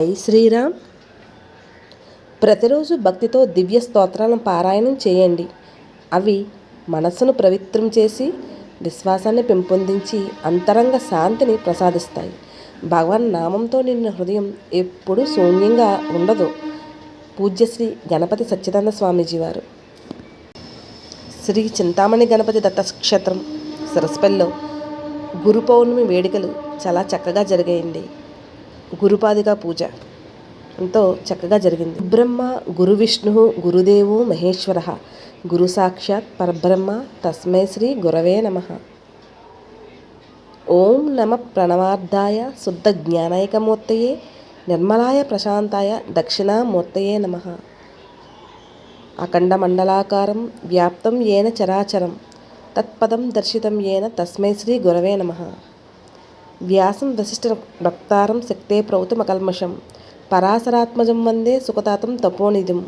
జై శ్రీరామ్. ప్రతిరోజు భక్తితో దివ్య స్తోత్రాలను పారాయణం చేయండి. అవి మనస్సును పవిత్రం చేసి విశ్వాసాన్ని పెంపొందించి అంతరంగ శాంతిని ప్రసాదిస్తాయి. భగవన్ నామంతో నిన్న హృదయం ఎప్పుడూ శూన్యంగా ఉండదు. పూజ్యశ్రీ గణపతి సచ్చిదానంద స్వామీజీ వారు. శ్రీ చింతామణి గణపతి దత్త క్షేత్రం సరస్పల్లిలో గురు పౌర్ణమి వేడుకలు చాలా చక్కగా జరిగాయండి. గురుపాదిక పూజ ఎంతో చక్కగా జరిగింది. బ్రహ్మ గురు విష్ణు గురుదేవో మహేశ్వర గురు సాక్షాత్ పరబ్రహ్మ తస్మై శ్రీ గురవే నమః. ఓం నమ ప్రణవార్థాయ శుద్ధ జ్ఞానైకమూర్తయే నిర్మలాయ ప్రశాంతాయ దక్షిణామూర్తయే నమః. అఖండమండలాకారం వ్యాప్తం ఏన చరాచరం తత్పదం దర్శితం ఏన తస్మై శ్రీ గురవే నమః. వ్యాసం వశిష్ఠ వక్తారం శక్తే ప్రౌతమకల్మషం పరాశరాత్మజం వందే సుఖతాతం తపోనిధిం.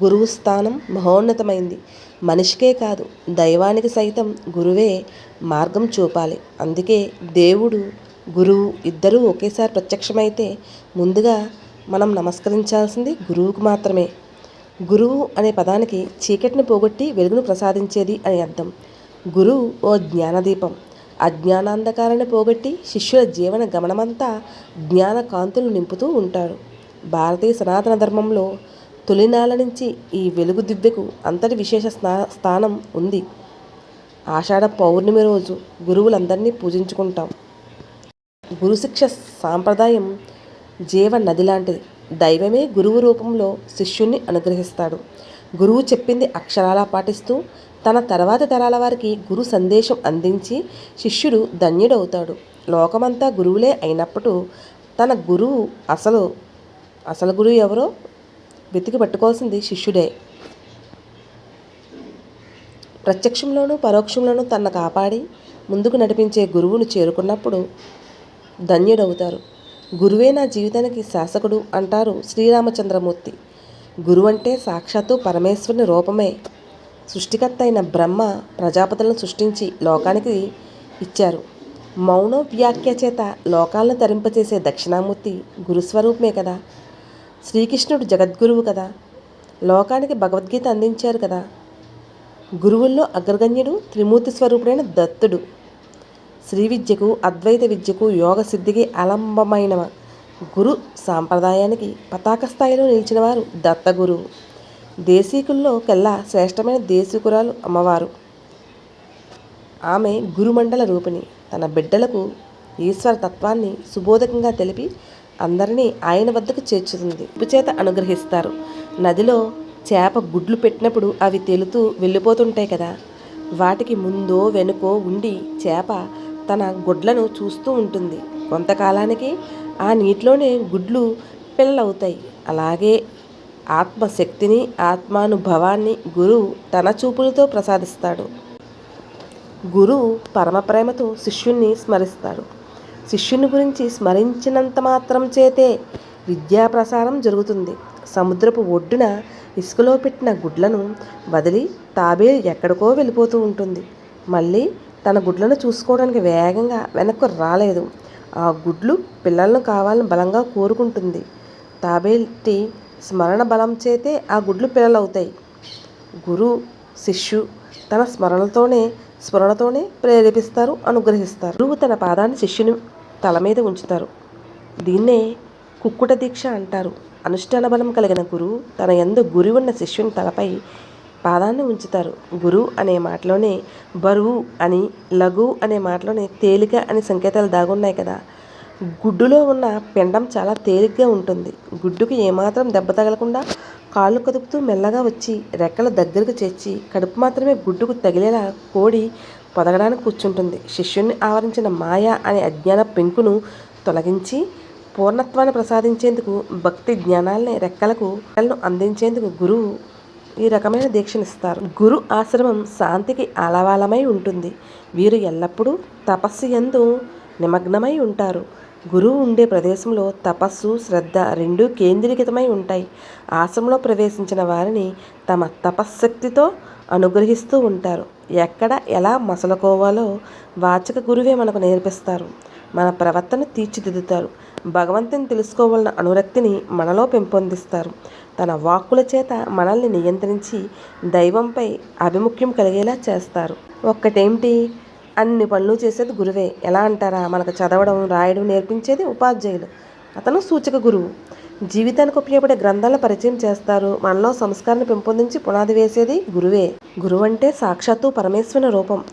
గురువు స్థానం మహోన్నతమైంది. మనిషికే కాదు దైవానికి సైతం గురువే మార్గం చూపాలి. అందుకే దేవుడు గురువు ఇద్దరూ ఒకేసారి ప్రత్యక్షమైతే ముందుగా మనం నమస్కరించాల్సింది గురువుకు మాత్రమే. గురువు అనే పదానికి చీకటిని పోగొట్టి వెలుగును ప్రసాదించేది అని అర్థం. గురువు ఓ జ్ఞానదీపం. అజ్ఞానాంధకారాన్ని పోగొట్టి శిష్యుల జీవన గమనమంతా జ్ఞాన కాంతులు నింపుతూ ఉంటాడు. భారతీయ సనాతన ధర్మంలో తొలినాళ్ళ నుంచి ఈ వెలుగు దివ్యకు అంతటి విశేష స్థానం ఉంది. ఆషాఢ పౌర్ణమి రోజు గురువులందరినీ పూజించుకుంటాం. గురుశిక్ష సాంప్రదాయం జీవ నది లాంటిది. దైవమే గురువు రూపంలో శిష్యుణ్ణి అనుగ్రహిస్తాడు. గురువు చెప్పింది అక్షరాలా పాటిస్తూ తన తర్వాతి తరాల వారికి గురు సందేశం అందించి శిష్యుడు ధన్యుడవుతాడు. లోకమంతా గురువులే అయినప్పుడు తన గురువు అసలు గురువు ఎవరో వెతికి పట్టుకోవాల్సింది శిష్యుడే. ప్రత్యక్షంలోనూ పరోక్షంలోనూ తనను కాపాడి ముందుకు నడిపించే గురువును చేరుకున్నప్పుడు ధన్యుడవుతారు. గురువే నా జీవితానికి శాసకుడు అంటారు శ్రీరామచంద్రమూర్తి. గురువు అంటే సాక్షాత్తు పరమేశ్వరుని రూపమే. సృష్టికర్త అయిన బ్రహ్మ ప్రజాపతులను సృష్టించి లోకానికి ఇచ్చారు. మౌన వ్యాఖ్య చేత లోకాలను తరింపచేసే దక్షిణామూర్తి గురుస్వరూపమే కదా. శ్రీకృష్ణుడు జగద్గురువు కదా. లోకానికి భగవద్గీత అందించారు కదా. గురువుల్లో అగ్రగణ్యుడు త్రిమూర్తి స్వరూపుడైన దత్తుడు. శ్రీ విద్యకు అద్వైత విద్యకు యోగ సిద్ధికి అలంబమైన గురు సాంప్రదాయానికి పతాక స్థాయిలో నిలిచినవారు దత్తగురువు. దేశీకుల్లో కెల్లా శ్రేష్టమైన దేశీకురాలు అమ్మవారు. ఆమె గురుమండల రూపిణి. తన బిడ్డలకు ఈశ్వర తత్వాన్ని సుబోధకంగా తెలిపి అందరినీ ఆయన వద్దకు చేర్చుతుంది. చేత అనుగ్రహిస్తారు. నదిలో చేప గుడ్లు పెట్టినప్పుడు అవి తేలుతూ వెళ్ళిపోతుంటాయి కదా. వాటికి ముందో వెనుకో ఉండి చేప తన గుడ్లను చూస్తూ ఉంటుంది. కొంతకాలానికి ఆ నీటిలోనే గుడ్లు పిల్లలవుతాయి. అలాగే ఆత్మశక్తిని ఆత్మానుభవాన్ని గురువు తన చూపులతో ప్రసాదిస్తాడు. గురువు పరమ ప్రేమతో శిష్యుణ్ణి స్మరిస్తాడు. శిష్యుని గురించి స్మరించినంత మాత్రం చేతే విద్యా ప్రసారం జరుగుతుంది. సముద్రపు ఒడ్డున ఇసుకలో పెట్టిన గుడ్లను వదిలి తాబేలు ఎక్కడికో వెళ్ళిపోతూ ఉంటుంది. మళ్ళీ తన గుడ్లను చూసుకోవడానికి వేగంగా వెనక్కు రాలేదు. ఆ గుడ్లు పిల్లలను కావాలని బలంగా కోరుకుంటుంది. తాబేటి స్మరణ బలం చేతే ఆ గుడ్లు పిల్లలవుతాయి. గురు శిష్యు తన స్మరణతోనే ప్రేరేపిస్తారు, అనుగ్రహిస్తారు. గురువు తన పాదాన్ని శిష్యుని తల మీద ఉంచుతారు. దీన్నే కుక్కుట దీక్ష అంటారు. అనుష్ఠాన బలం కలిగిన గురువు తన యందు గురి ఉన్న శిష్యుని తలపై పాదాన్ని ఉంచుతారు. గురువు అనే మాటలోనే బరువు అని, లఘు అనే మాటలోనే తేలిక అని సంకేతాలు దాగున్నాయి కదా. గుడ్డులో ఉన్న పిండం చాలా తేలిగ్గా ఉంటుంది. గుడ్డుకు ఏమాత్రం దెబ్బ తగలకుండా కాళ్ళు కదుపుతూ మెల్లగా వచ్చి రెక్కల దగ్గరకు చేర్చి కడుపు మాత్రమే గుడ్డుకు తగిలేలా కోడి పొదగడానికి కూర్చుంటుంది. శిష్యుణ్ణి ఆవరించిన మాయ అనే అజ్ఞాన పెంకును తొలగించి పూర్ణత్వాన్ని ప్రసాదించేందుకు భక్తి జ్ఞానాల్ని రెక్కలకు అందించేందుకు గురువు ఈ రకమైన దీక్షనిస్తారు. గురు ఆశ్రమం శాంతికి ఆలవాలమై ఉంటుంది. వీరు ఎల్లప్పుడూ తపస్సు యందు నిమగ్నమై ఉంటారు. గురువు ఉండే ప్రదేశంలో తపస్సు శ్రద్ధ రెండూ కేంద్రీకృతమై ఉంటాయి. ఆశ్రమంలో ప్రవేశించిన వారిని తమ తపశ్శక్తితో అనుగ్రహిస్తూ ఉంటారు. ఎక్కడ ఎలా మసలుకోవాలో వాచక గురువే మనకు నేర్పిస్తారు. మన ప్రవర్తన తీర్చిదిద్దుతారు. భగవంతుని తెలుసుకోవాలన్న అనురక్తిని మనలో పెంపొందిస్తారు. తన వాక్కుల చేత మనల్ని నియంత్రించి దైవంపై ఆభిముఖ్యం కలిగేలా చేస్తారు. ఒక్కటేమిటి, అన్ని పనులు చేసేది గురువే. ఎలా అంటారా? మనకు చదవడం రాయడం నేర్పించేది ఉపాధ్యాయులు, అతను సూచక గురువు. జీవితానికి ఉపయోగపడే గ్రంథాలను పరిచయం చేస్తారు. మనలో సంస్కారాన్ని పెంపొందించి పునాది వేసేది గురువే. గురువు అంటే సాక్షాత్తు పరమేశ్వరుని రూపం.